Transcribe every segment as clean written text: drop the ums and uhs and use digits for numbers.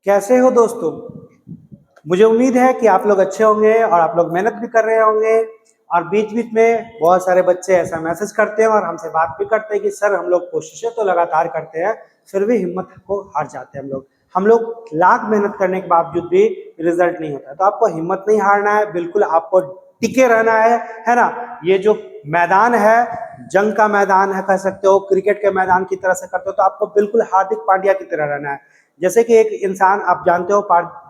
कैसे हो दोस्तों? मुझे उम्मीद है कि आप लोग अच्छे होंगे और आप लोग मेहनत भी कर रहे होंगे। और बीच-बीच में बहुत सारे बच्चे ऐसा मैसेज करते हैं और हमसे बात भी करते हैं कि सर हम लोग कोशिशें तो लगातार करते हैं, फिर भी हिम्मत को हार जाते हैं हम लोग। हम लोग लाख मेहनत करने के बावजूद भी रिजल्ट नहीं होता है। तो आपको हिम्मत नहीं हारना है, बिल्कुल आपको टिके रहना है ना? ये जो मैदान है, जंग का मैदान है कह सकते हो, क्रिकेट के मैदान की तरह से करते हो, तो आपको बिल्कुल हार्दिक पांड्या की तरह रहना है। जैसे कि एक इंसान आप जानते हो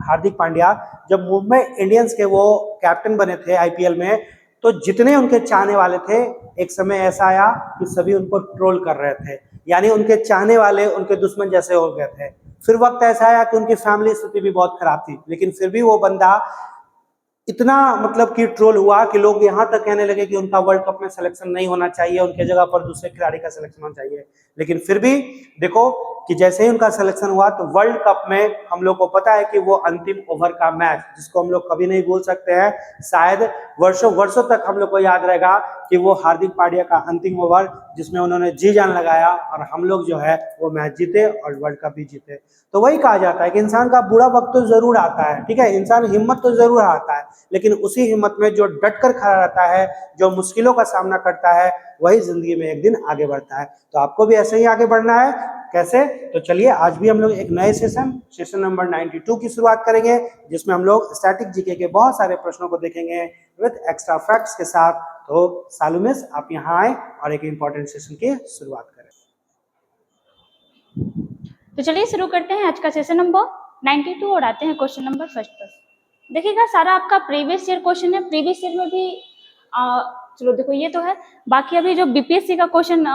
हार्दिक पांड्या जब मुंबई इंडियंस के वो कैप्टन बने थे आईपीएल में, तो जितने उनके चाहने वाले थे, एक समय ऐसा आया कि सभी उनको ट्रोल कर रहे थे, यानी उनके चाहने वाले उनके दुश्मन जैसे हो गए थे। फिर वक्त ऐसा आया कि उनकी फैमिली स्थिति भी बहुत खराब थी, लेकिन फिर भी वो बंदा इतना मतलब कि ट्रोल हुआ कि लोग यहाँ तक कहने लगे कि उनका वर्ल्ड कप में सिलेक्शन नहीं होना चाहिए, उनके जगह पर दूसरे खिलाड़ी का सिलेक्शन होना चाहिए। लेकिन फिर भी देखो कि जैसे ही उनका सिलेक्शन हुआ तो वर्ल्ड कप में हम लोग को पता है कि वो अंतिम ओवर का मैच जिसको हम लोग कभी नहीं भूल सकते हैं, शायद वर्षों वर्षों तक हम लोग को याद रहेगा कि वो हार्दिक पांड्या का अंतिम ओवर जिसमें उन्होंने जी जान लगाया और हम लोग जो है वो मैच जीते और वर्ल्ड कप भी जीते। तो वही कहा जाता है कि इंसान का बुरा वक्त तो जरूर आता है, ठीक है, इंसान हिम्मत तो जरूर आता है, लेकिन उसी हिम्मत में जो डट कर खड़ा रहता है, जो मुश्किलों का सामना करता है, वही जिंदगी में एक दिन आगे बढ़ता है। तो आपको भी ऐसे ही आगे बढ़ना है। कैसे? तो चलिए आज भी हम लोग एक नए सेशन नंबर 92 की शुरुआत करेंगे, जिसमें हम लोग स्टैटिक जीके के बहुत सारे प्रश्नों को देखेंगे विद एक्स्ट्रा फैक्ट्स के साथ। तो सालू मिस आप यहाँ आए और एक इंपॉर्टेंट सेशन की शुरुआत करें। तो चलिए शुरू करते हैं आज का सेशन नंबर 92 और आते हैं क्वेश्चन नंबर फर्स्ट पर। देखिएगा सारा आपका प्रीवियस ईयर क्वेश्चन है। प्रीवियस ईयर में भी चलो देखो ये तो है, बाकी अभी जो बीपीएससी का क्वेश्चन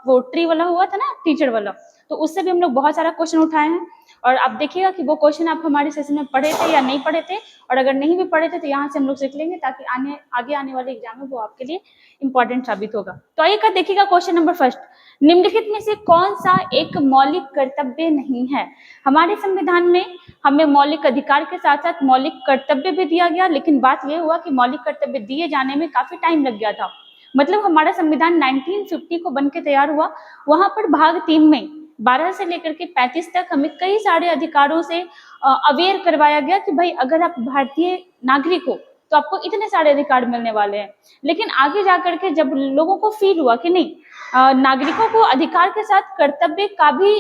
वो ट्री वाला हुआ था ना, टीचर वाला, तो उससे भी हम लोग बहुत सारा क्वेश्चन उठाए हैं। और आप देखिएगा कि वो क्वेश्चन आप हमारे सेशन में पढ़े थे या नहीं पढ़े थे, और अगर नहीं भी पढ़े थे तो यहाँ से हम लोग सीख लेंगे ताकि आगे आने वाले एग्जाम में वो आपके लिए इंपॉर्टेंट साबित होगा। तो आइएगा देखिएगा क्वेश्चन नंबर फर्स्ट, निम्नलिखित में से कौन सा एक मौलिक कर्तव्य नहीं है? हमारे संविधान में हमें मौलिक अधिकार के साथ साथ मौलिक कर्तव्य भी दिया गया, लेकिन बात यह हुआ कि मौलिक कर्तव्य दिए जाने में काफी टाइम लग गया था। मतलब हमारा संविधान 1950 को बनके तैयार हुआ, वहां पर भाग 3 में 12 से लेकर के 35 तक हमें कई सारे अधिकारों से अवेयर करवाया गया कि भाई अगर आप भारतीय नागरिक हो तो आपको इतने सारे अधिकार मिलने वाले हैं। लेकिन आगे जाकर के जब लोगों को फील हुआ कि नहीं, नागरिकों को अधिकार के साथ कर्तव्य का भी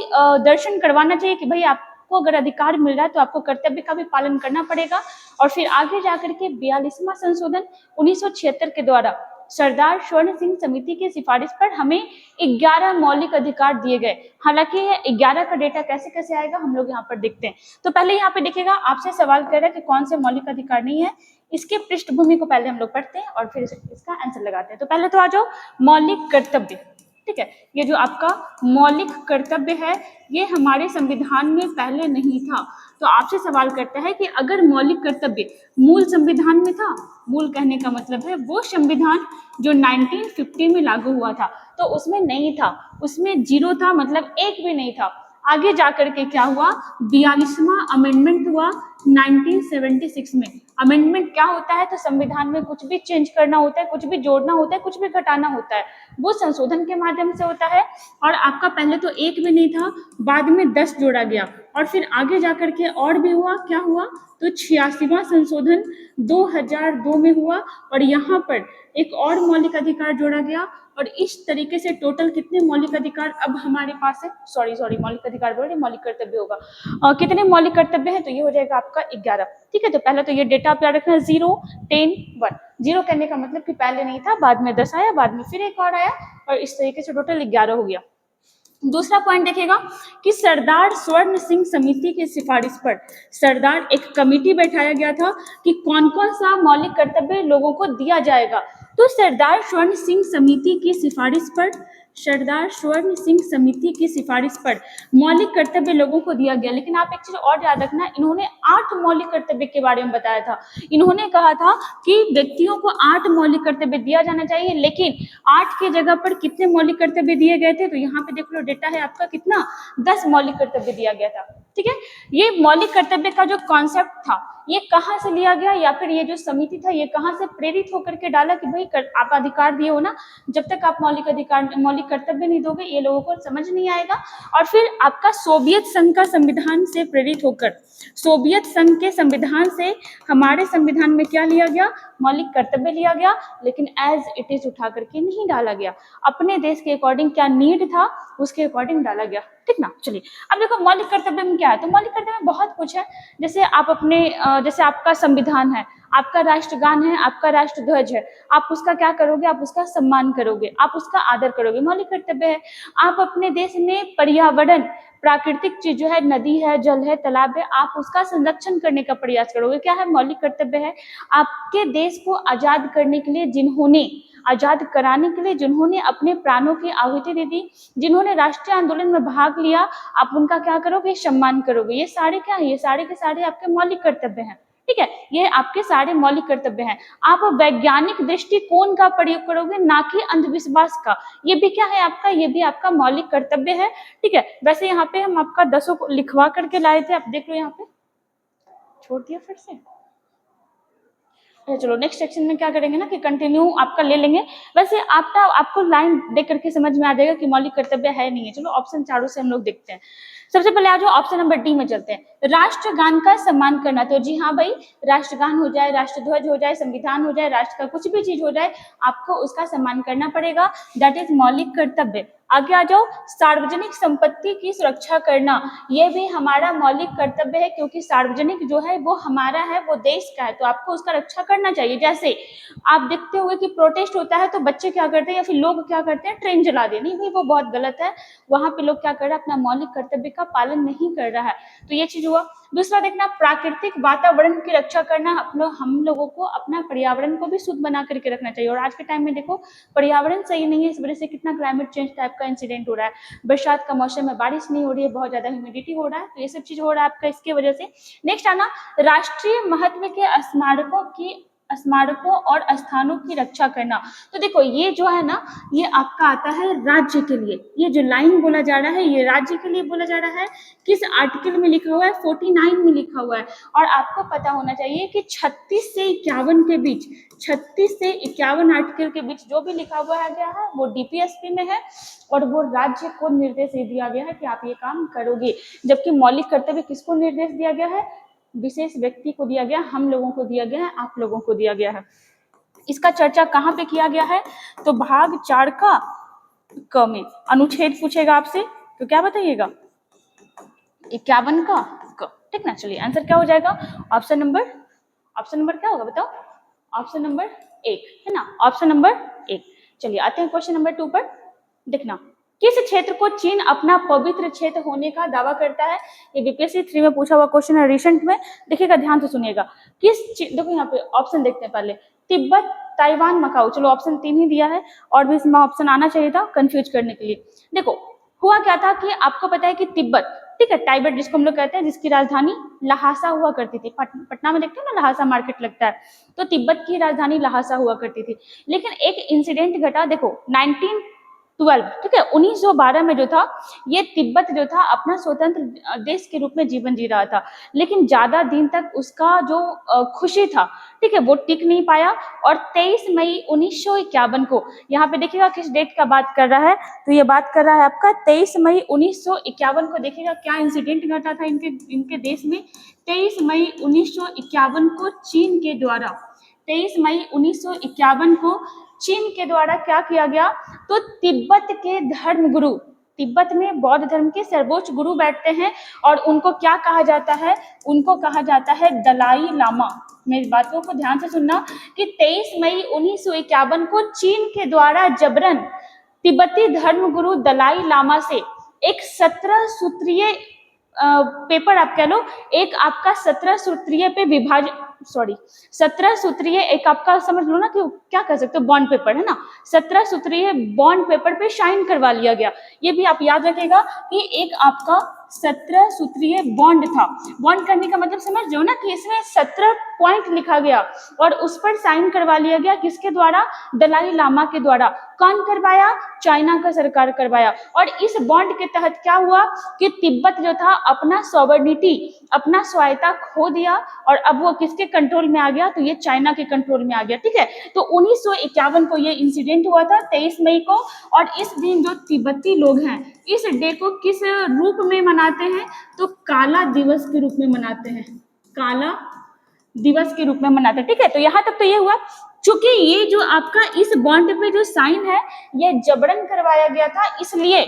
दर्शन करवाना चाहिए कि भाई आपको अगर अधिकार मिल रहा है तो आपको कर्तव्य का भी पालन करना पड़ेगा। और फिर आगे जाकर के 42वां संशोधन 1976 के द्वारा सरदार स्वर्ण सिंह समिति की सिफारिश पर हमें 11 मौलिक अधिकार दिए गए। हालांकि ये 11 का डेटा कैसे कैसे आएगा हम लोग यहाँ पर देखते हैं। तो पहले यहाँ पे देखिएगा, आपसे सवाल कर रहा है कि कौन से मौलिक अधिकार नहीं है, इसके पृष्ठभूमि को पहले हम लोग पढ़ते हैं और फिर इसका आंसर लगाते हैं। तो पहले तो आ जाओ मौलिक कर्तव्य, ठीक है। ये जो आपका मौलिक कर्तव्य है ये हमारे संविधान में पहले नहीं था। तो आपसे सवाल करता है कि अगर मौलिक कर्तव्य मूल संविधान में था, मूल कहने का मतलब है वो संविधान जो 1950 में लागू हुआ था, तो उसमें नहीं था, उसमें 0 था, मतलब एक भी नहीं था। आगे जाकर के क्या हुआ, 42वां अमेंडमेंट हुआ 1976 में। अमेंडमेंट क्या होता है, तो संविधान में कुछ भी चेंज करना होता है, कुछ भी जोड़ना होता है, कुछ भी घटाना होता है, वो संशोधन के माध्यम से होता है। और आपका पहले तो एक भी नहीं था, बाद में 10 जोड़ा गया, और फिर आगे जाकर के और भी हुआ। क्या हुआ, तो 86वां संशोधन 2002 में हुआ, और यहाँ पर एक और मौलिक अधिकार जोड़ा गया। और इस तरीके से टोटल कितने मौलिक अधिकार अब हमारे पास है, सॉरी मौलिक अधिकार बोल रहे, मौलिक कर्तव्य होगा। कितने मौलिक कर्तव्य है, तो ये हो जाएगा आपका 11, ठीक है। तो पहले तो ये डेटा आप याद रखना, 0, 10, 1। 0 कहने का मतलब कि पहले नहीं था, बाद में 10 आया, बाद में फिर एक और आया, और इस तरीके से टोटल 11 हो गया। दूसरा पॉइंट देखिएगा कि सरदार स्वर्ण सिंह समिति की सिफारिश पर सरदार एक कमेटी बैठाया गया था कि कौन कौन सा मौलिक कर्तव्य लोगों को दिया जाएगा। तो सरदार स्वर्ण सिंह समिति की सिफारिश पर, सरदार स्वर्ण सिंह समिति की सिफारिश पर मौलिक कर्तव्य लोगों को दिया गया। लेकिन आप एक चीज और याद रखना, इन्होंने 8 मौलिक कर्तव्य के बारे में बताया था। इन्होंने कहा था कि व्यक्तियों को 8 मौलिक कर्तव्य दिया जाना चाहिए, लेकिन 8 की जगह पर कितने मौलिक कर्तव्य दिए गए थे, तो यहाँ पे देख लो डेटा है आपका कितना, 10 मौलिक कर्तव्य दिया गया था, ठीक है। ये मौलिक कर्तव्य का जो कॉन्सेप्ट था ये कहाँ से लिया गया, या फिर ये जो समिति था ये कहाँ से प्रेरित होकर के डाला कि भाई आप अधिकार दिए हो ना, जब तक आप मौलिक कर्तव्य नहीं दोगे ये लोगों को समझ नहीं आएगा। और फिर आपका सोवियत संघ का संविधान से प्रेरित होकर, सोवियत संघ के संविधान से हमारे संविधान में क्या लिया गया, मौलिक कर्तव्य लिया गया, लेकिन एज इट इज उठा करके नहीं डाला गया, अपने देश के अकॉर्डिंग क्या नीड था उसके अकॉर्डिंग डाला गया, ठीक ना। चलिए अब देखो मौलिक कर्तव्य में क्या है, तो मौलिक कर्तव्य में बहुत कुछ है। जैसे आप अपने जैसे आपका संविधान है, आपका राष्ट्रगान है, आपका राष्ट्रध्वज है, आप उसका क्या करोगे, आप उसका सम्मान करोगे, आप उसका आदर करोगे, मौलिक कर्तव्य है। आप अपने देश में पर्यावरण, प्राकृतिक चीज जो है, नदी है, जल है, तालाब है, आप उसका संरक्षण करने का प्रयास करोगे, क्या है, मौलिक कर्तव्य है। आपके देश को आजाद करने के लिए जिन्होंने, आजाद कराने के लिए जिन्होंने अपने प्राणों की आहुति दे दी, जिन्होंने राष्ट्रीय आंदोलन में भाग लिया, आप उनका क्या करोगे, सम्मान करोगे। ये सारे क्या है, ये सारे के सारे आपके मौलिक कर्तव्य हैं, ठीक है, ये आपके सारे मौलिक कर्तव्य हैं। आप वैज्ञानिक दृष्टिकोण का प्रयोग करोगे, ना कि अंधविश्वास का, ये भी क्या है आपका, ये भी आपका मौलिक कर्तव्य है, ठीक है। वैसे यहाँ पे हम आपका 10 को लिखवा करके लाए थे, आप देख लो यहाँ पे छोड़ दिया फिर से। चलो नेक्स्ट सेक्शन में क्या करेंगे ना कि कंटिन्यू आपका ले लेंगे। वैसे आपको लाइन देख करके समझ में आ जाएगा कि मौलिक कर्तव्य है नहीं है। चलो ऑप्शन चारों से हम लोग देखते हैं। सबसे पहले आ जाओ ऑप्शन नंबर डी में चलते हैं, राष्ट्रगान का सम्मान करना। तो जी हाँ भाई, राष्ट्रगान हो जाए, राष्ट्रध्वज हो जाए, संविधान हो जाए, राष्ट्र का कुछ भी चीज हो जाए, आपको उसका सम्मान करना पड़ेगा, दैट इज मौलिक कर्तव्य। आगे आ जाओ, सार्वजनिक संपत्ति की सुरक्षा करना, यह भी हमारा मौलिक कर्तव्य है, क्योंकि सार्वजनिक जो है वो हमारा है, वो देश का है, तो आपको उसका रक्षा करना चाहिए। जैसे आप देखते हुए कि प्रोटेस्ट होता है तो बच्चे क्या करते हैं या फिर लोग क्या करते हैं, ट्रेन जला दे, नहीं भाई वो बहुत गलत है, वहां पे लोग क्या कर रहे हैं, अपना मौलिक कर्तव्य का पालन नहीं कर रहा है, तो ये चीज हुआ। दूसरा देखना, प्राकृतिक वातावरण की रक्षा करना, हम लोगों को अपना पर्यावरण को भी शुद्ध बना करके रखना चाहिए। और आज के टाइम में देखो पर्यावरण सही नहीं है, इस वजह से कितना क्लाइमेट चेंज टाइप का इंसिडेंट हो रहा है, बरसात का मौसम में बारिश नहीं हो रही है, बहुत ज्यादा ह्यूमिडिटी हो रहा है, तो ये सब चीज हो रहा है आपका इसके वजह से। नेक्स्ट आना, राष्ट्रीय महत्व के स्मारकों और स्थानों की रक्षा करना। तो देखो ये जो है ना, ये आपका आता है राज्य के लिए, ये जो लाइन बोला जा रहा है ये राज्य के लिए बोला जा रहा है। किस आर्टिकल में लिखा हुआ है, 49 में लिखा हुआ है। और आपको पता होना चाहिए कि 36 से 51 के बीच, 36 से 51 आर्टिकल के बीच जो भी लिखा हुआ गया है वो डीपीएसपी में है, और वो राज्य को निर्देश दिया गया है कि आप ये काम करोगे। जबकि मौलिक कर्तव्य किसको निर्देश दिया गया है, विशेष व्यक्ति को दिया गया, हम लोगों को दिया गया है, आप लोगों को दिया गया है। इसका चर्चा कहाँ पे किया गया है, तो भाग 4 का क में अनुच्छेद पूछेगा आपसे, तो क्या बताइएगा, 51 का क, ठीक ना। चलिए आंसर क्या हो जाएगा, ऑप्शन नंबर क्या होगा बताओ, ऑप्शन नंबर 1 है ना, ऑप्शन नंबर 1। चलिए आते हैं क्वेश्चन नंबर 2 पर। देखना, किस क्षेत्र को चीन अपना पवित्र क्षेत्र होने का दावा करता है, ये बीपीएससी 3 में पूछा हुआ क्वेश्चन है रिसेंट में, देखिएगा ध्यान से सुनिएगा। देखो यहाँ पे ऑप्शन देखते हैं पहले, तिब्बत, ताइवान, मकाऊ। चलो ऑप्शन 3 ही दिया है, और भी इसमें ऑप्शन आना चाहिए था कंफ्यूज करने के लिए। देखो हुआ क्या था कि आपको पता है कि तिब्बत, ठीक है, टाइबेट जिसको हम लोग कहते हैं, जिसकी राजधानी लहासा हुआ करती थी, पटना में देखते हैं ना लहासा मार्केट लगता है, तो तिब्बत की राजधानी लहासा हुआ करती थी। लेकिन एक इंसिडेंट घटा, देखो 1912, ठीक है, 1912 में जो था, ये तिब्बत जो था अपना स्वतंत्र देश के रूप में जीवन जी रहा था, लेकिन ज्यादा दिन तक उसका जो खुशी था, ठीक है, वो टिक नहीं पाया। और 23 मई 1951 को, यहाँ पे देखिएगा किस डेट का बात कर रहा है, तो ये बात कर रहा है आपका 23 मई 1951 को। देखिएगा क्या इंसिडेंट घटा था इनके देश में। 23 मई 1951 को चीन के द्वारा, 23 मई 1951 को चीन के द्वारा क्या किया गया, तो तिब्बत के धर्मगुरु, तिब्बत में बौद्ध धर्म के सर्वोच्च गुरु बैठते हैं, और उनको क्या कहा जाता है, उनको कहा जाता है दलाई लामा। मेरी बातों को ध्यान से सुनना कि 23 मई 1951 को चीन के द्वारा जबरन तिब्बती धर्मगुरु दलाई लामा से एक 17 सूत्रीय पेपर आप कह लो, एक आपका 17 सूत्रीय पे विभाजन, 17 सूत्रीय एक आपका समझ लो ना कि क्या कह सकते हो, बॉन्ड पेपर है ना, 17 सूत्रीय बॉन्ड पेपर पे साइन करवा लिया गया। ये भी आप याद रखिएगा कि एक आपका 17 सूत्रीय बॉन्ड था। बॉन्ड करने का मतलब समझ रहे हो ना कि इसमें 17 पॉइंट लिखा गया और उस पर साइन करवा लिया गया, किसके द्वारा? दलाई लामा के द्वारा। कौन करवाया? चाइना का सरकार करवाया। और इस बॉन्ड के तहत क्या हुआ कि तिब्बत जो था अपना सॉवर्निटी, अपना स्वायत्ता खो दिया और अब वो किसके कंट्रोल में आ गया? तो ये चाइना के कंट्रोल में आ गया। ठीक है, तो 1951 को ये इंसिडेंट हुआ था, 23 मई को। और इस दिन जो तिब्बती लोग हैं इस डे को किस रूप में मनाते हैं? तो काला दिवस के रूप में मनाते हैं, काला दिवस के रूप में मनाते हैं। ठीक है, तो यहाँ तक तो ये हुआ। चूंकि ये जो आपका इस बॉन्ड पे जो साइन है ये जबरन करवाया गया था, इसलिए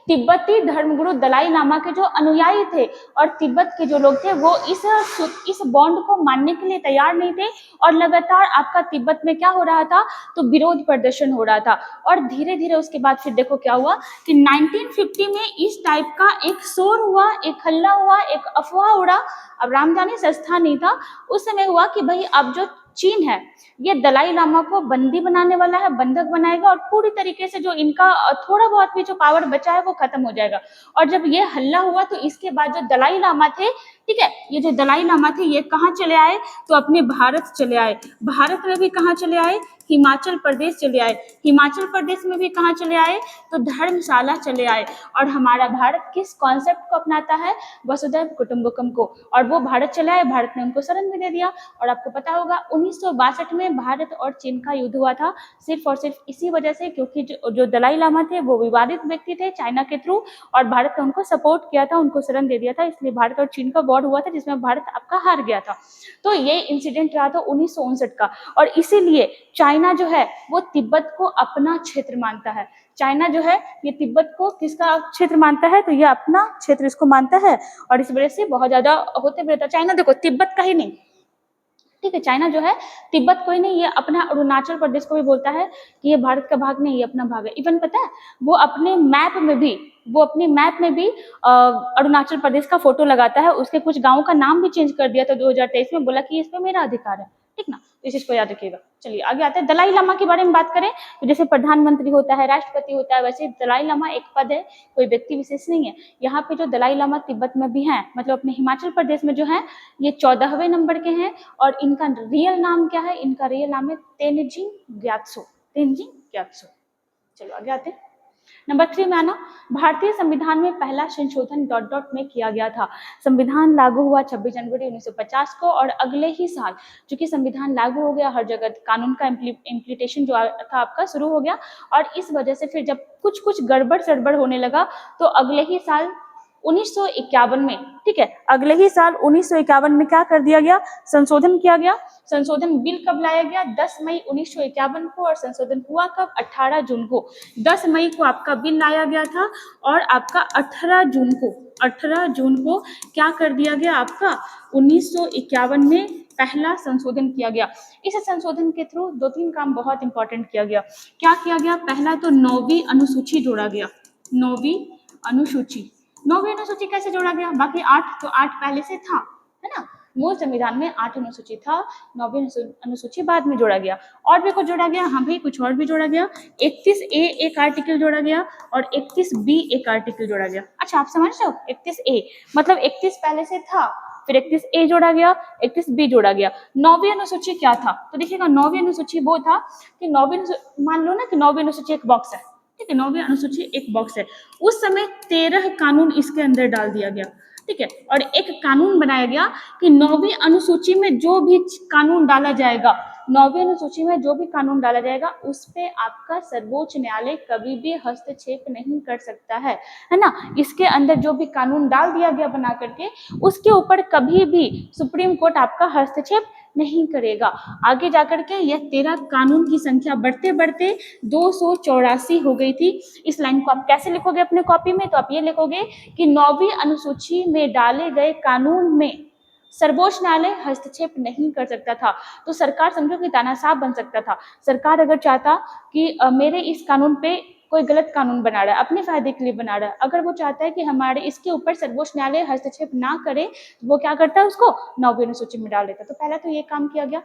तिब्बती धर्मगुरु दलाई लामा के जो अनुयायी थे और तिब्बत के जो लोग थे वो इस बॉन्ड को मानने के लिए तैयार नहीं थे और लगातार आपका तिब्बत में क्या हो रहा था? तो विरोध प्रदर्शन हो रहा था। और धीरे धीरे उसके बाद फिर देखो क्या हुआ कि 1950 में इस टाइप का एक शोर हुआ, एक हल्ला हुआ, एक अफवाह उड़ा। अब रामजानी संस्था नहीं था उस समय, हुआ कि भाई अब जो चीन है ये दलाई लामा को बंदी बनाने वाला है, बंधक बनाएगा और पूरी तरीके से जो इनका थोड़ा बहुत भी जो पावर बचा है वो खत्म हो जाएगा। और जब ये हल्ला हुआ तो इसके बाद जो दलाई लामा थे, ठीक है, ये जो दलाई लामा थे ये कहाँ चले आए? तो अपने भारत चले आए। भारत में भी कहाँ चले आए? हिमाचल प्रदेश चले आए। हिमाचल प्रदेश में भी कहाँ चले आए? तो धर्मशाला चले आए। और हमारा भारत किस कॉन्सेप्ट को अपनाता है? वसुधैव कुटुंबकम को। और वो भारत चले आए, भारत ने उनको शरण भी दे दिया। और आपको पता होगा 1962 में भारत और चीन का युद्ध हुआ था, सिर्फ और सिर्फ इसी वजह से क्योंकि जो दलाई लामा थे वो विवादित व्यक्ति थे चाइना के थ्रू, और भारत ने उनको सपोर्ट किया था, उनको शरण दे दिया था, इसलिए भारत और चीन का वॉर हुआ था जिसमें भारत आपका हार गया था। तो ये इंसिडेंट रहा था 1959 का। और इसीलिए चाइना जो है वो तिब्बत को अपना क्षेत्र मानता है। चाइना जो है ये तिब्बत को किसका क्षेत्र मानता है? तो ये अपना क्षेत्र इसको मानता है। और इस वजह से बहुत ज्यादा होते भी रहता है। चाइना देखो तिब्बत का ही नहीं, ठीक है, चाइना जो है तिब्बत को ही नहीं, ये अपना अरुणाचल प्रदेश को भी बोलता है कि ये भारत का भाग नहीं, ये अपना भाग है। इवन पता है वो अपने मैप में भी अरुणाचल प्रदेश का फोटो लगाता है, उसके कुछ गाँव का नाम भी चेंज कर दिया था 2023 में, बोला कि इस पे मेरा अधिकार है। ठीक ना, तो इस चीज को याद रखिएगा। चलिए आगे आते हैं। दलाई लामा के बारे में बात करें तो जैसे प्रधानमंत्री होता है, राष्ट्रपति होता है, वैसे दलाई लामा एक पद है, कोई व्यक्ति विशेष नहीं है। यहाँ पे जो दलाई लामा तिब्बत में भी हैं, मतलब अपने हिमाचल प्रदेश में जो है ये 14वें नंबर के हैं। और इनका रियल नाम क्या है? इनका रियल नाम है तेनजिंग ग्यात्सो। चलो आगे आते हैं। नंबर 3 में आना, भारतीय संविधान में पहला संशोधन ... में किया गया था। संविधान लागू हुआ 26 जनवरी 1950 को और अगले ही साल चूंकि संविधान लागू हो गया, हर जगह कानून का इम्प्लीमेंटेशन जो था आपका शुरू हो गया। और इस वजह से फिर जब कुछ गड़बड़ सड़बड़ होने लगा तो अगले ही साल 1951 में, ठीक है, अगले ही साल 1951 में क्या कर दिया गया? संशोधन किया गया। संशोधन बिल कब लाया गया? 10 मई 1951 को। और संशोधन हुआ कब? 18 जून को। 10 मई को आपका बिल लाया गया था और आपका 18 जून को क्या कर दिया गया? आपका 1951 में पहला संशोधन किया गया। इस संशोधन के थ्रू 2-3 काम बहुत इंपॉर्टेंट किया गया। क्या किया गया? पहला तो 9वीं अनुसूची जोड़ा गया। 9वीं अनुसूची कैसे जोड़ा गया? बाकी 8 तो 8 पहले से था, है ना, मूल संविधान में 8 अनुसूची था, 9वीं अनुसूची बाद में जोड़ा गया। और भी कुछ जोड़ा गया? हाँ भाई, कुछ और भी जोड़ा गया। 31A एक आर्टिकल जोड़ा गया और 31B एक आर्टिकल जोड़ा गया। अच्छा, आप समझ रहे हो? 31A मतलब 31 पहले से था, फिर 31A जोड़ा गया, 31B जोड़ा गया। 9वीं अनुसूची क्या था? तो देखिएगा, 9वीं अनुसूची वो था कि मान लो ना कि 9वीं अनुसूची एक बॉक्स है, ठीक है, 9वीं अनुसूची एक बॉक्स है। उस समय 13 कानून इसके अंदर डाल दिया गया, ठीक है, और एक कानून बनाया गया कि 9वीं अनुसूची में जो भी कानून डाला जाएगा, 9वीं अनुसूची में जो भी कानून डाला जाएगा उस पे आपका सर्वोच्च न्यायालय कभी भी हस्तक्षेप नहीं कर सकता है ना। इसके अंदर जो भी कानून डाल दिया गया बना करके, उसके ऊपर कभी भी सुप्रीम कोर्ट आपका हस्तक्षेप नहीं करेगा। आगे जाकर के यह 13 कानून की संख्या बढ़ते बढ़ते 284 हो गई थी। इस लाइन को आप कैसे लिखोगे अपने कॉपी में? तो आप ये लिखोगे कि 9वीं अनुसूची में डाले गए कानून में सर्वोच्च न्यायालय हस्तक्षेप नहीं कर सकता था। तो सरकार समझो कि तानाशाह बन सकता था। सरकार अगर चाहता कि मेरे इस कानून पे कोई गलत कानून बना रहा है, अपने फायदे के लिए बना रहा है, अगर वो चाहता है कि हमारे इसके ऊपर सर्वोच्च न्यायालय हस्तक्षेप ना करे, तो वो क्या करता है? उसको 9वीं अनुसूची में डाल देता। तो पहला तो ये काम किया गया।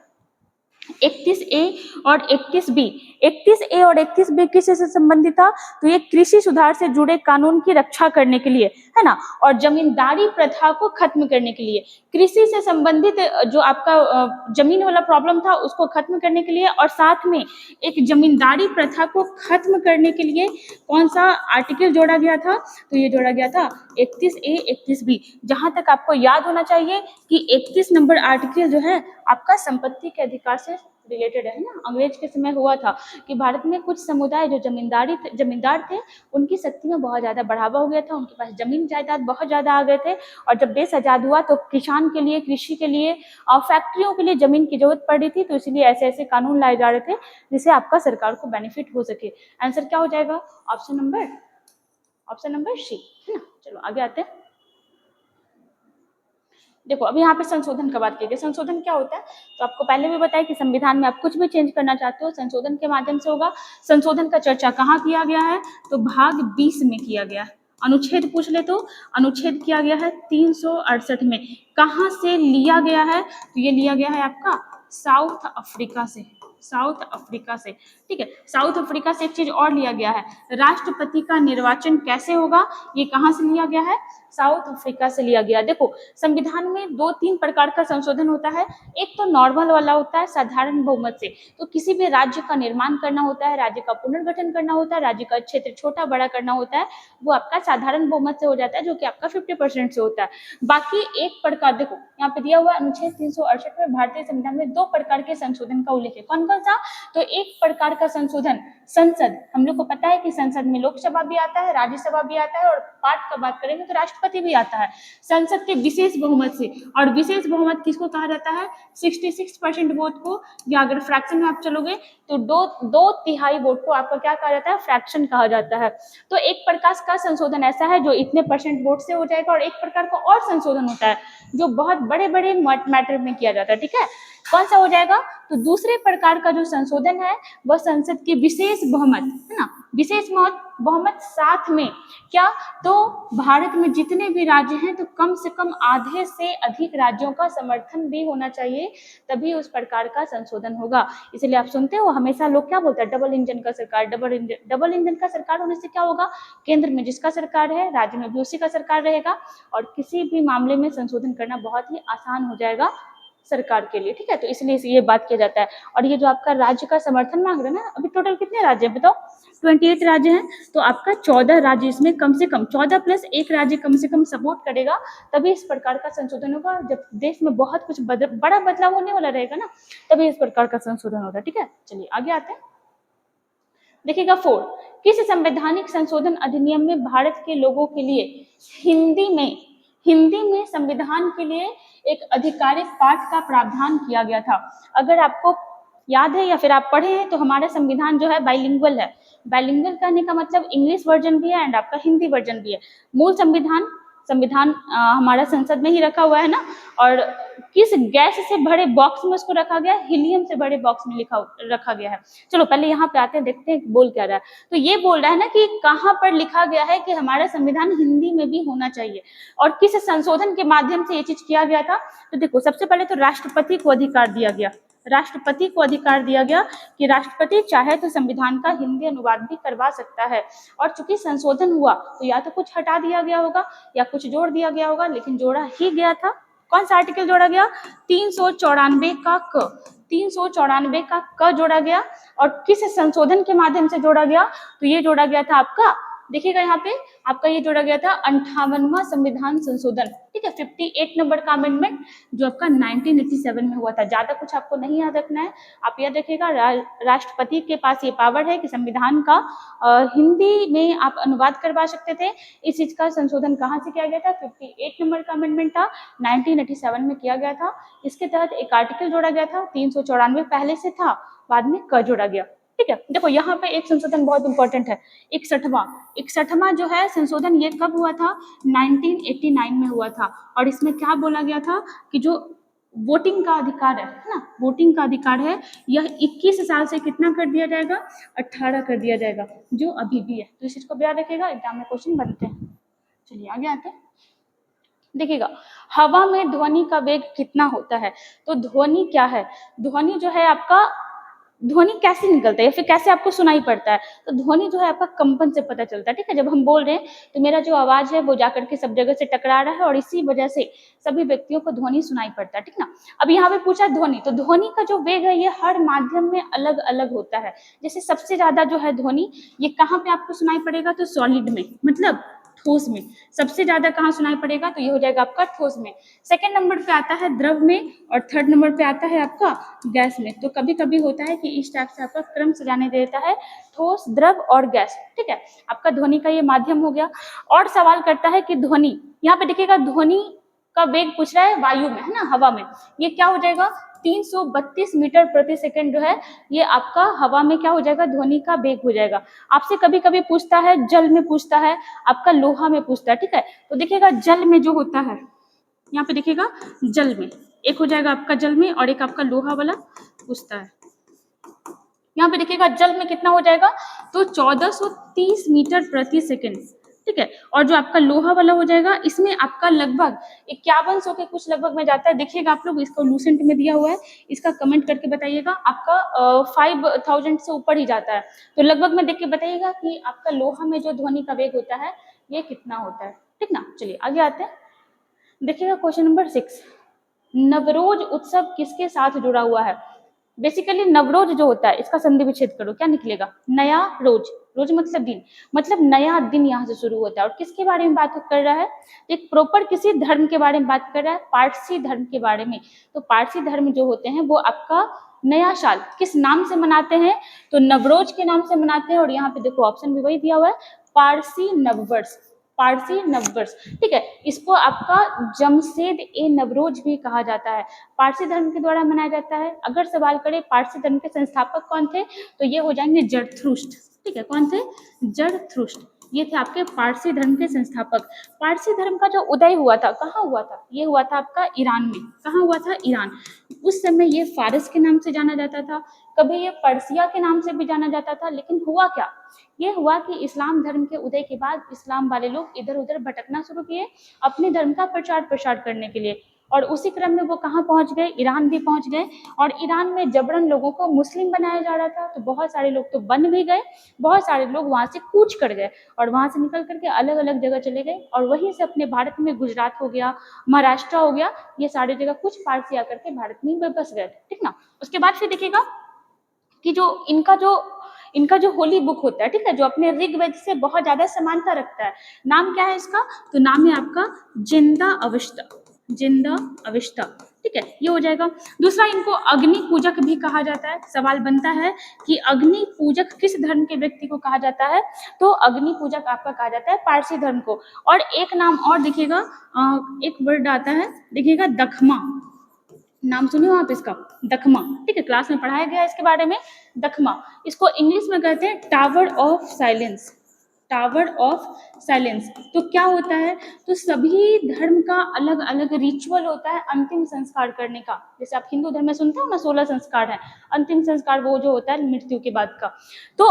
31A और 31B। 31A और 31B किससे संबंधित था? तो ये कृषि सुधार से जुड़े कानून की रक्षा करने के लिए, है ना, और जमींदारी प्रथा को खत्म करने के लिए। कृषि से संबंधित जो आपका जमीन वाला प्रॉब्लम था उसको खत्म करने के लिए, और साथ में एक जमींदारी प्रथा को खत्म करने के लिए कौन सा आर्टिकल जोड़ा गया था? तो ये जोड़ा गया था 31A 31B। जहां तक आपको याद होना चाहिए कि 31 नंबर आर्टिकल जो है आपका संपत्ति के अधिकार से रिलेटेड है ना। अंग्रेज के समय हुआ था कि भारत में कुछ समुदाय जो जमींदार थे, उनकी शक्ति में बहुत ज्यादा बढ़ावा हो गया था, उनके पास जमीन जायदाद बहुत ज्यादा आ गए थे, और जब देश आजाद हुआ तो किसान के लिए, कृषि के लिए और फैक्ट्रियों के लिए जमीन की जरूरत पड़ रही थी, तो इसलिए ऐसे ऐसे कानून लाए जा रहे थे जिससे आपका सरकार को बेनिफिट हो सके। आंसर क्या हो जाएगा? ऑप्शन नंबर सी, है ना। चलो आगे आते हैं। देखो अभी यहाँ पे संशोधन का बात की गई। संशोधन क्या होता है? तो आपको पहले भी बताया कि संविधान में आप कुछ भी चेंज करना चाहते हो संशोधन के माध्यम से होगा। संशोधन का चर्चा कहाँ किया गया है? तो भाग 20 में किया गया है। अनुच्छेद पूछ ले तो अनुच्छेद किया गया है 368 में। कहाँ से लिया गया है? तो ये लिया गया है आपका साउथ अफ्रीका से। ठीक है, साउथ अफ्रीका से एक चीज और लिया गया है, राष्ट्रपति का निर्वाचन कैसे होगा, ये कहाँ से लिया गया है? साउथ अफ्रीका से लिया गया। देखो संविधान में 2-3 प्रकार का संशोधन होता है। एक तो नॉर्मल वाला होता है, साधारण बहुमत से, तो किसी भी राज्य का निर्माण करना होता है, राज्य का पुनर्गठन करना होता है, राज्य का क्षेत्र छोटा बड़ा करना होता है, वो आपका साधारण बहुमत से हो जाता है, जो कि आपका 50% से होता है। बाकी एक प्रकार, देखो यहाँ पे दिया हुआ है अनुच्छेद 368 में भारतीय संविधान में 2 प्रकार के संशोधन का उल्लेख है। कौन कौन सा? तो एक प्रकार का संशोधन संसद, हम लोग को पता है कि संसद में लोकसभा भी आता है, राज्यसभा भी आता है, और पार्ट का बात करेंगे तो राष्ट्रपति भी आता है। संसद के विशेष बहुमत से, और विशेष बहुमत किसको कहा जाता है? 66% वोट को, या अगर फ्रैक्शन में आप चलोगे तो दो तिहाई वोट को आपका क्या कहा जाता है? फ्रैक्शन कहा जाता है। तो एक प्रकार का संशोधन ऐसा है जो इतने परसेंट वोट से हो जाएगा, और एक प्रकार का और संशोधन होता है जो बहुत बड़े बड़े मैटर में किया जाता है। ठीक है, कौन सा हो जाएगा? तो दूसरे प्रकार का जो संशोधन है वह संसद की विशेष बहुमत, है ना, विशेष बहुमत साथ में क्या? तो भारत में जितने भी राज्य हैं तो कम से कम आधे से अधिक राज्यों का समर्थन भी होना चाहिए, तभी उस प्रकार का संशोधन होगा। इसलिए आप सुनते हो हमेशा लोग क्या बोलते हैं? डबल इंजन का सरकार। डबल इंजन का सरकार होने से क्या होगा? केंद्र में जिसका सरकार है, राज्य में भी उसी का सरकार रहेगा, और किसी भी मामले में संशोधन करना बहुत ही आसान हो जाएगा सरकार के लिए। ठीक है, तो इसलिए ये बात किया जाता है। और ये जो आपका राज्य का समर्थन मांग रहे हैं ना, अभी टोटल कितने राज्य हैं बताओ? 28 राज्य हैं, तो आपका 14 राज्य इसमें कम से कम, 14 प्लस 1 राज्य कम से कम सपोर्ट करेगा, तभी इस प्रकार का संशोधन होगा। जब देश में बहुत कुछ बड़ा बदलाव होने वाला रहेगा ना, तभी इस प्रकार का संशोधन होगा। ठीक है, चलिए आगे आते हैं। देखिएगा 4, किस संवैधानिक संशोधन अधिनियम में भारत के लोगों के लिए हिंदी में संविधान के लिए एक आधिकारिक पाठ का प्रावधान किया गया था? अगर आपको याद है या फिर आप पढ़े हैं तो हमारा संविधान जो है बाइलिंगुअल है। बाइलिंगुअल कहने का मतलब इंग्लिश वर्जन भी है एंड आपका हिंदी वर्जन भी है। मूल संविधान हमारा संसद में ही रखा हुआ है ना, और किस गैस से भरे बॉक्स में उसको रखा गया? हीलियम से भरे बॉक्स में रखा गया है। चलो पहले यहाँ पे आते हैं, देखते हैं बोल क्या रहा है। तो ये बोल रहा है ना कि कहाँ पर लिखा गया है कि हमारा संविधान हिंदी में भी होना चाहिए, और किस संशोधन के माध्यम से ये चीज किया गया था? तो देखो सबसे पहले तो राष्ट्रपति को अधिकार दिया गया कि राष्ट्रपति चाहे तो संविधान का हिंदी अनुवाद भी करवा सकता है। और चूंकि संशोधन हुआ तो या तो कुछ हटा दिया गया होगा या कुछ जोड़ दिया गया होगा, लेकिन जोड़ा ही गया था। कौन सा आर्टिकल जोड़ा गया? 394 का क जोड़ा गया। और किस संशोधन के माध्यम से जोड़ा गया? तो ये जोड़ा गया था आपका, देखिएगा यहाँ पे आपका ये जोड़ा गया था 58वां संविधान संशोधन। ठीक है, 58 नंबर का अमेंडमेंट जो आपका 1987 में हुआ था। ज्यादा कुछ आपको नहीं याद रखना है, आप याद रखिएगा राष्ट्रपति के पास ये पावर है कि संविधान का हिंदी में आप अनुवाद करवा सकते थे। इस चीज का संशोधन कहाँ से किया गया था? 58 नंबर का अमेंडमेंट था, 1987 में किया गया था। इसके तहत एक आर्टिकल जोड़ा गया था, 394 पहले से था, बाद में क जोड़ा गया। ठीक है, देखो यहाँ पे एक संशोधन बहुत इंपॉर्टेंट है, 61वां जो है संशोधन, ये कब हुआ था? 1989 में हुआ था। और इसमें क्या बोला गया था कि जो वोटिंग का अधिकार है ना, वोटिंग का अधिकार है, यह 21 साल से कितना कर दिया जाएगा? 18 कर दिया जाएगा, जो अभी भी है। तो इस चीज को याद रखिएगा, एग्जाम में क्वेश्चन बनते हैं। चलिए आगे आते हैं। देखिएगा हवा में ध्वनि का वेग कितना होता है, तो ध्वनि क्या है, ध्वनि जो है आपका, ध्वनि कैसे निकलता है या फिर कैसे आपको सुनाई पड़ता है, तो ध्वनि जो है आपका कंपन से पता चलता है। ठीक है, जब हम बोल रहे हैं तो मेरा जो आवाज है वो जाकर के सब जगह से टकरा रहा है और इसी वजह से सभी व्यक्तियों को ध्वनि सुनाई पड़ता है। ठीक ना, अब यहाँ पे पूछा ध्वनि, तो ध्वनि का जो वेग है ये हर माध्यम में अलग अलग होता है। जैसे सबसे ज्यादा जो है ध्वनि ये कहाँ पे आपको सुनाई पड़ेगा, तो सॉलिड में, मतलब ठोस में। सबसे ज्यादा कहाँ सुनाई पड़ेगा, तो ये हो जाएगा आपका ठोस में। सेकंड नंबर पे आता है द्रव में और थर्ड नंबर पे आता है आपका गैस में। तो कभी कभी होता है कि इस टाइप से आपका क्रम सजाने देता है, ठोस, द्रव और गैस। ठीक है, आपका ध्वनि का ये माध्यम हो गया। और सवाल करता है कि ध्वनि, यहाँ पे देखिएगा ध्वनि का वेग पूछ रहा है वायु में, है ना, हवा में, ये क्या हो जाएगा 332 मीटर प्रति सेकंड जो है ये आपका हवा में क्या हो जाएगा, ध्वनि का वेग हो जाएगा। आपसे कभी कभी पूछता है जल में, पूछता है आपका लोहा में पूछता है। ठीक है, तो देखिएगा जल में जो होता है, यहाँ पे देखिएगा जल में एक हो जाएगा आपका जल में और एक आपका लोहा वाला पूछता है। यहाँ पे देखिएगा जल में कितना हो जाएगा, तो 1430 मीटर प्रति सेकंड। ठीक है, और जो आपका लोहा वाला हो जाएगा इसमें आपका लगभग 5100 के कुछ लगभग में जाता है। देखिएगा आप लोग, इसको लूसेंट में दिया हुआ है, इसका कमेंट करके बताइएगा, आपका 5000 से ऊपर ही जाता है। तो लगभग में देख के बताइएगा कि आपका लोहा में जो ध्वनि का वेग होता है ये कितना होता है। ठीक ना, चलिए आगे आते हैं। देखिएगा क्वेश्चन नंबर 6, नवरोज उत्सव किसके साथ जुड़ा हुआ है। बेसिकली नवरोज जो होता है इसका संधि विच्छेद करो, क्या निकलेगा, नया रोज, रोज मतलब दिन, मतलब नया दिन यहाँ से शुरू होता है। और किसके बारे में बात कर रहा है, एक प्रॉपर किसी धर्म के बारे में बात कर रहा है, पारसी धर्म के बारे में। तो पारसी धर्म जो होते हैं वो आपका नया साल किस नाम से मनाते हैं, तो नवरोज के नाम से मनाते हैं। और यहाँ पे देखो ऑप्शन भी वही दिया हुआ है, पारसी नववर्ष, पारसी नववर्ष। ठीक है, इसको आपका जमशेद ए नवरोज भी कहा जाता है, पारसी धर्म के द्वारा मनाया जाता है। अगर सवाल करें पारसी धर्म के संस्थापक कौन थे, तो ये हो जाएंगे जरथुष्ट। ठीक है, कौन थे, जरथुष्ट, ये थे आपके पारसी धर्म के संस्थापक। पारसी धर्म का जो उदय हुआ था कहाँ हुआ था, ये हुआ था आपका ईरान में। कहाँ हुआ था, ईरान। उस समय ये फारस के नाम से जाना जाता था, कभी ये पर्सिया के नाम से भी जाना जाता था। लेकिन हुआ क्या, ये हुआ कि इस्लाम धर्म के उदय के बाद इस्लाम वाले लोग इधर उधर भटकना शुरू किए अपने धर्म का प्रचार प्रसार करने के लिए। और उसी क्रम में वो कहाँ पहुंच गए, ईरान भी पहुंच गए। और ईरान में जबरन लोगों को मुस्लिम बनाया जा रहा था, तो बहुत सारे लोग तो बन भी गए, बहुत सारे लोग वहां से कूच कर गए और वहां से निकल करके अलग अलग जगह चले गए। और वहीं से अपने भारत में गुजरात हो गया, महाराष्ट्र हो गया, ये सारी जगह कुछ पारसी आकर के भारत में बस गए। ठीक ना, उसके बाद फिर देखिएगा कि जो इनका जो होली बुक होता है, ठीक है, जो अपने ऋग्वेद से बहुत ज्यादा समानता रखता है, नाम क्या है इसका, तो नाम है आपका जिंदा अविष्टा, जिंदा अविष्टा। ठीक है, ये हो जाएगा। दूसरा, इनको अग्नि पूजक भी कहा जाता है। सवाल बनता है कि अग्नि पूजक किस धर्म के व्यक्ति को कहा जाता है, तो अग्नि पूजक आपका कहा जाता है पारसी धर्म को। और एक नाम और देखिएगा, एक वर्ड आता है, देखिएगा दखमा, नाम सुने हो आप इसका, दखमा। ठीक है, क्लास में पढ़ाया गया इसके बारे में, दखमा। इसको इंग्लिश में कहते हैं tower of silence, tower of silence. तो क्या होता है, तो सभी धर्म का अलग अलग रिचुअल होता है अंतिम संस्कार करने का। जैसे आप हिंदू धर्म में सुनते हो ना 16 संस्कार है, अंतिम संस्कार वो जो होता है मृत्यु के बाद का। तो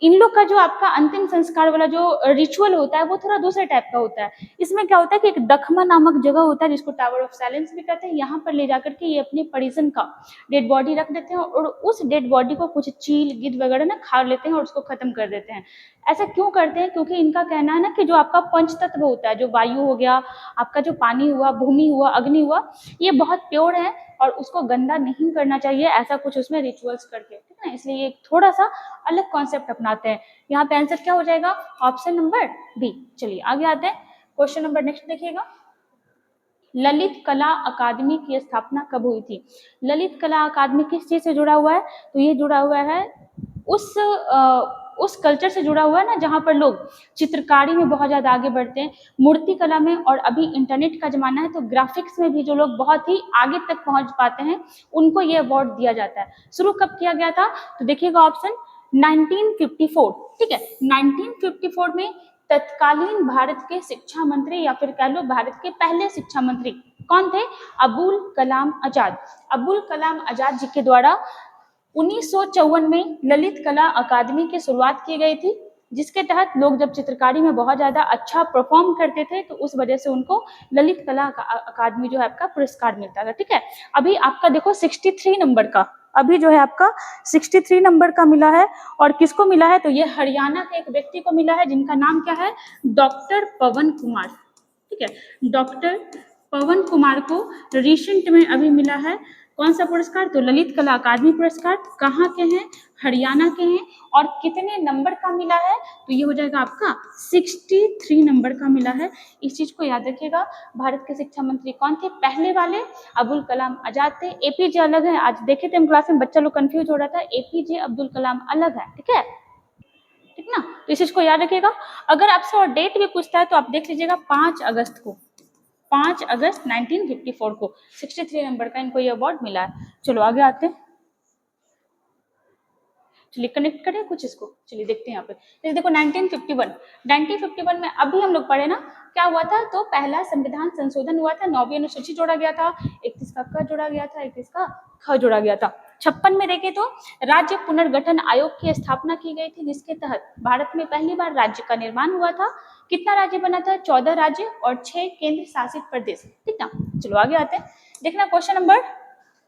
इन लोग का जो आपका अंतिम संस्कार वाला जो रिचुअल होता है वो थोड़ा दूसरे टाइप का होता है। इसमें क्या होता है कि एक दखमा नामक जगह होता है जिसको टावर ऑफ साइलेंस भी कहते हैं, यहाँ पर ले जाकर के ये अपने परिजन का डेड बॉडी रख देते हैं और उस डेड बॉडी को कुछ चील गिद्ध वगैरह ना खा लेते हैं और उसको खत्म कर देते हैं। ऐसा क्यों करते हैं, क्योंकि इनका कहना है ना कि जो आपका पंच तत्व होता है, जो वायु हो गया, आपका जो पानी हुआ, भूमि हुआ, अग्नि हुआ, ये बहुत प्योर है और उसको गंदा नहीं करना चाहिए, ऐसा कुछ उसमें रिचुअल्स करके। ठीक है, इसलिए ये थोड़ा सा अलग कॉन्सेप्ट अपनाते हैं। यहाँ पे आंसर क्या हो जाएगा, ऑप्शन नंबर बी। चलिए आगे आते हैं, क्वेश्चन नंबर नेक्स्ट देखिएगा, ललित कला अकादमी की स्थापना कब हुई थी। ललित कला अकादमी किस चीज से जुड़ा हुआ है, तो ये जुड़ा हुआ है उस कल्चर से जुड़ा हुआ है ना जहाँ पर लोग चित्रकारी में बहुत ज्यादा आगे बढ़ते हैं, मूर्ति कला में, और अभी इंटरनेट का जमाना है तो ग्राफिक्स में भी जो लोग बहुत ही आगे तक पहुंच पाते हैं उनको ये अवार्ड दिया जाता है। शुरू कब किया गया था, तो देखिएगा ऑप्शन 1954। ठीक है, 1954 में तत्कालीन भारत के शिक्षा मंत्री या फिर कह लो भारत के पहले शिक्षा मंत्री कौन थे, अबुल कलाम आजाद। अबुल कलाम आजाद जी के द्वारा 1954 में ललित कला अकादमी की शुरुआत की गई थी। जिसके तहत लोग जब चित्रकारी में बहुत ज्यादा अच्छा परफॉर्म करते थे तो उस वजह से उनको ललित कला अकादमी जो है आपका पुरस्कार मिलता था। ठीक है, अभी आपका देखो 63 नंबर का, अभी जो है आपका 63 नंबर का मिला है, और किसको मिला है, तो ये हरियाणा के एक व्यक्ति को मिला है जिनका नाम क्या है, डॉक्टर पवन कुमार। ठीक है, डॉक्टर पवन कुमार को रिसेंट में अभी मिला है कौन सा पुरस्कार, तो ललित कला अकादमी पुरस्कार। कहाँ के हैं, हरियाणा के हैं, और कितने नंबर का मिला है, तो ये हो जाएगा आपका 63 नंबर का मिला है। इस चीज को याद रखिएगा। भारत के शिक्षा मंत्री कौन थे, पहले वाले अब्दुल कलाम आजाद थे। एपीजे अलग है, आज देखे थे हम क्लास में, बच्चा लोग कंफ्यूज हो रहा था, एपीजे अब्दुल कलाम अलग है। ठीक है, ठीक ना, तो इस चीज को याद रखिएगा। अगर आपसे और डेट भी पूछता है तो आप देख लीजिएगा 5 अगस्त को, 5 अगस्त 1954 को 63 नंबर का इनको ये अवार्ड मिला है। चलो आगे आते हैं, चलिए कनेक्ट करें कुछ इसको, चलिए देखते हैं यहाँ पे। जैसे देखो 1951 में अभी हम लोग पढ़े ना, क्या हुआ था, तो पहला संविधान संशोधन हुआ था, 9वीं अनुसूची जोड़ा गया था, 31 का क जोड़ा गया था, 31 का ख जोड़ा गया था। 56 में देखे तो राज्य पुनर्गठन आयोग की स्थापना की गई थी, जिसके तहत भारत में पहली बार राज्य का निर्माण हुआ था। कितना राज्य बना था, 14 राज्य और 6 केंद्र शासित प्रदेश। ठीक ना, चलो आगे आते हैं। देखना क्वेश्चन नंबर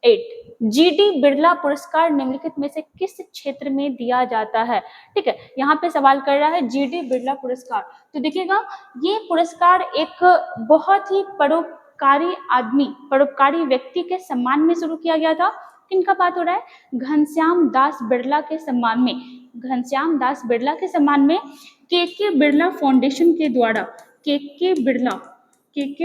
8, जीडी बिरला पुरस्कार निम्नलिखित में से किस क्षेत्र में दिया जाता है। ठीक है, यहाँ पे सवाल कर रहा है जीडी बिरला पुरस्कार। तो देखिएगा ये पुरस्कार एक बहुत ही परोपकारी आदमी, परोपकारी व्यक्ति के सम्मान में शुरू किया गया था। किनका बात हो रहा है, घनश्याम दास बिरला के सम्मान में, घनश्याम दास बिरला के सम्मान में के बिरला फाउंडेशन के द्वारा, के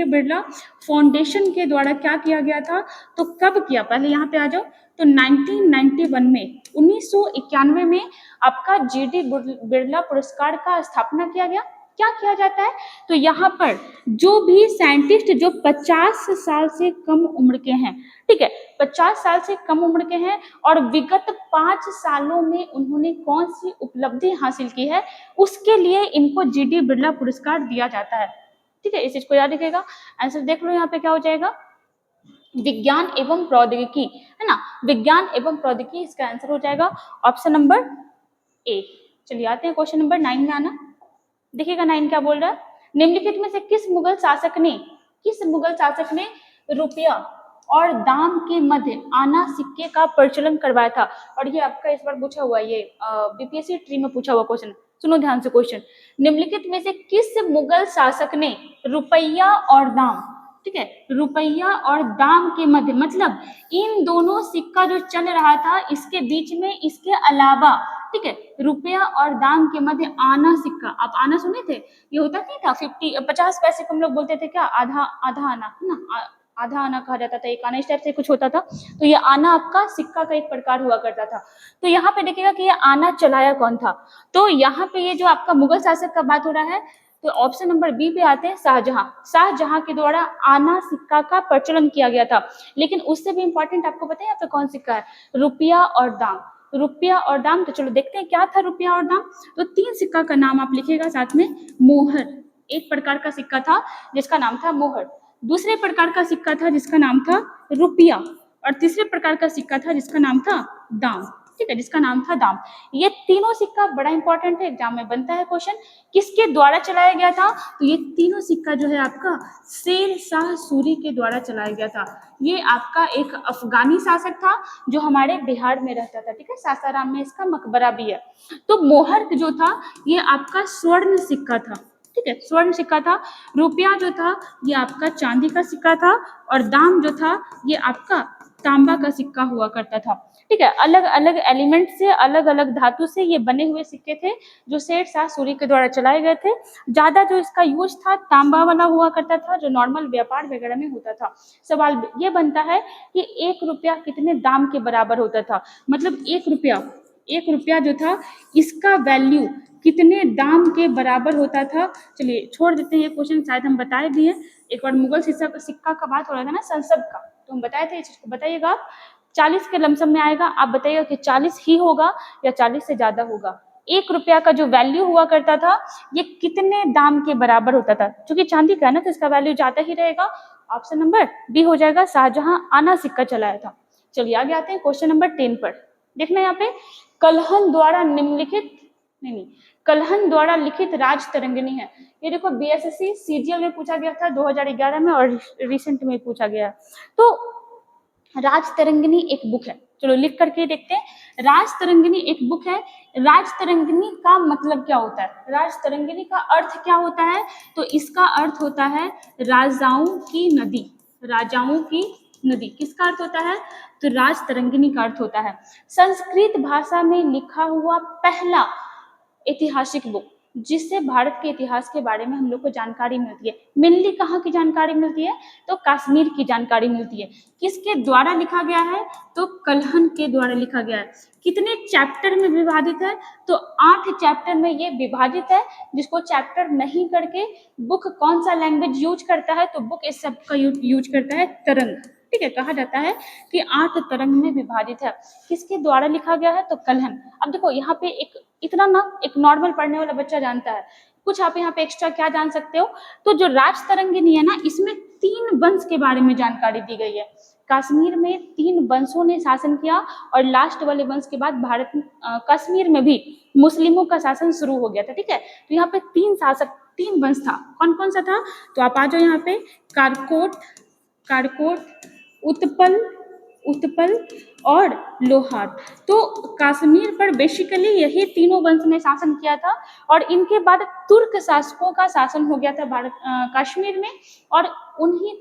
बिरला फाउंडेशन के द्वारा क्या किया गया था, तो कब किया, पहले यहाँ पे आ जाओ, तो 1991 में, 1991 में आपका जीडी बिरला पुरस्कार का स्थापना किया गया। क्या किया जाता है, तो यहाँ पर जो भी साइंटिस्ट जो 50 साल से कम उम्र के हैं, ठीक है, 50 साल से कम उम्र के हैं और विगत 5 सालों में उन्होंने कौन सी उपलब्धि हासिल की है, उसके लिए इनको जीडी बिरला पुरस्कार दिया जाता है। ठीक है, इस चीज को याद रखिएगा। आंसर देख लो यहाँ पे क्या हो जाएगा, विज्ञान एवं प्रौद्योगिकी, है ना, विज्ञान एवं प्रौद्योगिकी इसका आंसर हो जाएगा ऑप्शन नंबर ए। चलिए आते हैं क्वेश्चन नंबर 9 में आना। देखिएगा 9 क्या बोल रहा है, निम्नलिखित में से किस मुगल शासक ने रुपया और दाम के मध्य आना सिक्के का प्रचलन करवाया था। और ये आपका इस बार पूछा हुआ, ये बीपीएससी ट्री में पूछा हुआ क्वेश्चन, सुनो ध्यान से क्वेश्चन। निम्नलिखित में से किस मुगल शासक ने रुपया और दाम, ठीक है, रुपया और दाम के मध्य, मतलब इन दोनों सिक्का जो चल रहा था इसके बीच में, इसके अलावा, ठीक है, रुपया और दाम के मध्य आना सिक्का, आप आना सुने थे, ये होता नहीं था 50 पैसे को हम लोग बोलते थे क्या, आधा आना, है ना, आधा आना कहा जाता था, एक आना, इस टाइप से कुछ होता था। तो ये आना आपका सिक्का का एक प्रकार हुआ करता था। तो यहाँ पे देखिएगा कि ये आना चलाया कौन था, तो यहाँ पे ये जो आपका मुगल शासक का बात हो रहा है, तो ऑप्शन नंबर बी पे आते हैं शाहजहां के द्वारा आना सिक्का का प्रचलन किया गया था। लेकिन उससे भी इंपॉर्टेंट आपको पता है यहाँ पे कौन सिक्का है, रुपया और दाम। तो चलो देखते हैं क्या था रुपया और दाम। तो 3 सिक्का का नाम आप लिखिएगा साथ में, मोहर एक प्रकार का सिक्का था जिसका नाम था मोहर, दूसरे प्रकार का सिक्का था जिसका नाम था रुपया, और तीसरे प्रकार का सिक्का था जिसका नाम था दाम, ठीक है, जिसका नाम था दाम। ये तीनों सिक्का बड़ा इंपॉर्टेंट है, एग्जाम में बनता है क्वेश्चन, किसके द्वारा चलाया गया था, तो ये तीनों सिक्का जो है आपका शेर शाह सूरी के द्वारा चलाया गया था। ये आपका एक अफगानी शासक था जो हमारे बिहार में रहता था, ठीक है, सासाराम में इसका मकबरा भी है। तो मोहर जो था ये आपका स्वर्ण सिक्का था, ठीक है, स्वर्ण सिक्का था। रुपया जो था ये आपका चांदी का सिक्का था, और दाम जो था ये आपका तांबा का सिक्का हुआ करता था, ठीक है। अलग अलग एलिमेंट से, अलग अलग धातु से ये बने हुए सिक्के थे जो शेर शाह सूरी के द्वारा चलाए गए थे। ज्यादा जो इसका यूज था तांबा वाला हुआ करता था, जो नॉर्मल व्यापार वगैरह में होता था। सवाल ये बनता है कि 1 रुपया कितने दाम के बराबर होता था, मतलब 1 रुपया जो था इसका वैल्यू कितने दाम के बराबर होता था। चलिए छोड़ देते हैं ये क्वेश्चन, शायद हम बताए भी हैं एक बार, मुगल सिक्का का बात हो रहा था ना, संसद का, तो हम बताए थे इस चीज को। बताइएगा आप, 40 के लमसम में आएगा, आप बताइएगा कि 40 ही होगा या 40 से ज्यादा होगा। 1 रुपया का जो वैल्यू हुआ करता था ये कितने दाम के बराबर होता था, क्योंकि चांदी का है ना तो इसका वैल्यू ज्यादा ही रहेगा। ऑप्शन नंबर बी हो जाएगा, शाहजहां आना सिक्का चलाया था। चलिए आगे आते हैं क्वेश्चन नंबर 10 पर। देखना यहाँ पे, कल्हन द्वारा निम्नलिखित नहीं, कल्हन द्वारा लिखित राज तरंगिणी है। ये देखो बीएसएससी सीजीएल में पूछा गया था 2011 में और रिसेंट में पूछा गया। तो राज तरंगिणी एक बुक है, चलो लिख करके देखते हैं। राज तरंगिणी एक बुक है। राज तरंगिणी का मतलब क्या होता है, राज तरंगिणी का अर्थ क्या होता है, तो इसका अर्थ होता है राजाओं की नदी। राजाओं की नदी किसका अर्थ होता है, तो राज तरंगिणी का अर्थ होता है संस्कृत भाषा में लिखा हुआ पहला ऐतिहासिक बुक, जिससे भारत के इतिहास के बारे में हम लोग को जानकारी मिलती है। मेनली कहाँ की जानकारी मिलती है, तो कश्मीर की जानकारी मिलती है। किसके द्वारा लिखा गया है, तो कल्हन के द्वारा लिखा गया है। कितने चैप्टर में विभाजित है, तो 8 चैप्टर में ये विभाजित है। जिसको चैप्टर नहीं करके बुक कौन सा लैंग्वेज यूज करता है, तो बुक इस सब का यूज करता है तरंग। ठीक है, कहा जाता है कि 8 तरंग में विभाजित है। किसके द्वारा लिखा गया है, तो कल्हन। अब देखो यहाँ पे इतना ना एक नॉर्मल पढ़ने वाला बच्चा जानता है, कुछ आप यहाँ पे एक्स्ट्रा क्या जान सकते हो, तो जो राज तरंगिणी है ना, इसमें 3 वंश के बारे में जानकारी दी गई है। कश्मीर में 3 वंशों ने शासन किया और लास्ट वाले वंश के बाद भारत कश्मीर में भी मुस्लिमों का शासन शुरू हो गया था। ठीक है, तो यहाँ पे 3 वंश था। कौन कौन सा था, तो आप आ जाओ यहाँ पे, कारकोट, उत्पल और लोहार। तो कश्मीर पर बेसिकली यही तीनों वंश ने शासन किया था और इनके बाद तुर्क शासकों का शासन हो गया था भारत कश्मीर में। और उन्हीं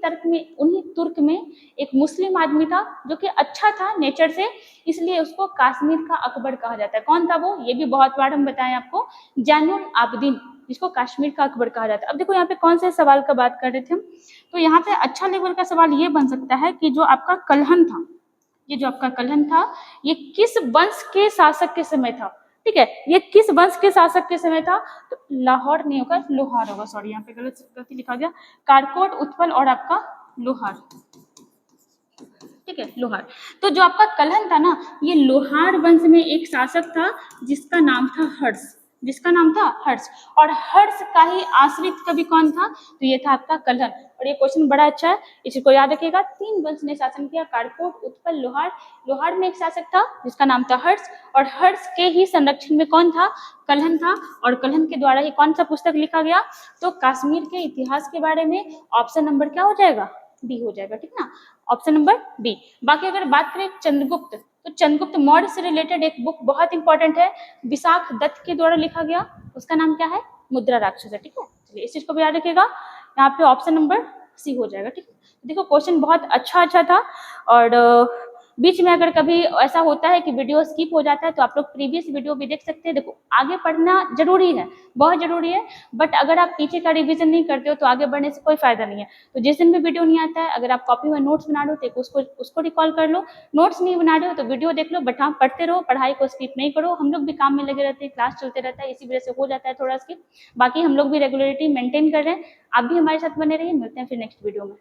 तुर्क में एक मुस्लिम आदमी था जो कि अच्छा था नेचर से, इसलिए उसको कश्मीर का अकबर कहा जाता है। कौन था वो, ये भी बहुत बार हम बताएं आपको, जैनुल आबदीन, जिसको कश्मीर का अकबर कहा जाता है। अब देखो यहाँ पे कौन से सवाल का बात कर रहे थे हम, तो यहाँ पे अच्छा लेवल का सवाल ये बन सकता है कि जो आपका कल्हन था, ये जो आपका कल्हन था, ये किस वंश के शासक के समय था। ठीक है, ये किस वंश के शासक के समय था, तो लाहौर नहीं होगा, लोहार होगा। सॉरी, यहाँ पे गलती लिखा गया। कारकोट, उत्पल और आपका लोहार। ठीक है, लोहार। तो जो आपका कल्हन था ना, ये लोहार वंश में एक शासक था जिसका नाम था हर्ष। और हर्ष का ही आश्रित कवि कौन था, तो ये था आपका कल्हन। और ये क्वेश्चन बड़ा अच्छा है, इसको याद रखिएगा। 3 वंश ने शासन किया, कारकोट, उत्पल, लोहार। लोहार में एक शासक था जिसका नाम था हर्ष, और हर्ष के ही संरक्षण में कौन था, कल्हन था। और कल्हन के द्वारा ही कौन सा पुस्तक लिखा गया, तो कश्मीर के इतिहास के बारे में। ऑप्शन नंबर क्या हो जाएगा, बी हो जाएगा। ठीक ना, ऑप्शन नंबर बी। बाकी अगर बात करें चंद्रगुप्त, तो चंद्रगुप्त मौर्य से रिलेटेड एक बुक बहुत इंपॉर्टेंट है, विशाख दत्त के द्वारा लिखा गया, उसका नाम क्या है, मुद्रा राक्षस है। ठीक है, चलिए इस चीज को भी याद रखिएगा। यहाँ पे ऑप्शन नंबर सी हो जाएगा। ठीक है, देखो क्वेश्चन बहुत अच्छा था। और बीच में अगर कभी ऐसा होता है कि वीडियो स्किप हो जाता है, तो आप लोग प्रीवियस वीडियो भी देख सकते हैं। देखो आगे पढ़ना जरूरी है, बहुत जरूरी है, बट अगर आप पीछे का रिवीजन नहीं करते हो तो आगे बढ़ने से कोई फायदा नहीं है। तो जिस दिन भी वीडियो नहीं आता है, अगर आप कॉपी में नोट्स बना रहे हो तो उसको रिकॉल कर लो। नोट्स नहीं बना रहे हो तो वीडियो देख लो, बट हाँ पढ़ते रहो, पढ़ाई को स्किप नहीं करो। हम लोग भी काम में लगे रहते हैं, क्लास चलते रहता है, इसी वजह से हो जाता है थोड़ा स्किप। बाकी हम लोग भी रेगुलरिटी मेंटेन कर रहे हैं। आप भी हमारे साथ बने रहिए, मिलते हैं फिर नेक्स्ट वीडियो में।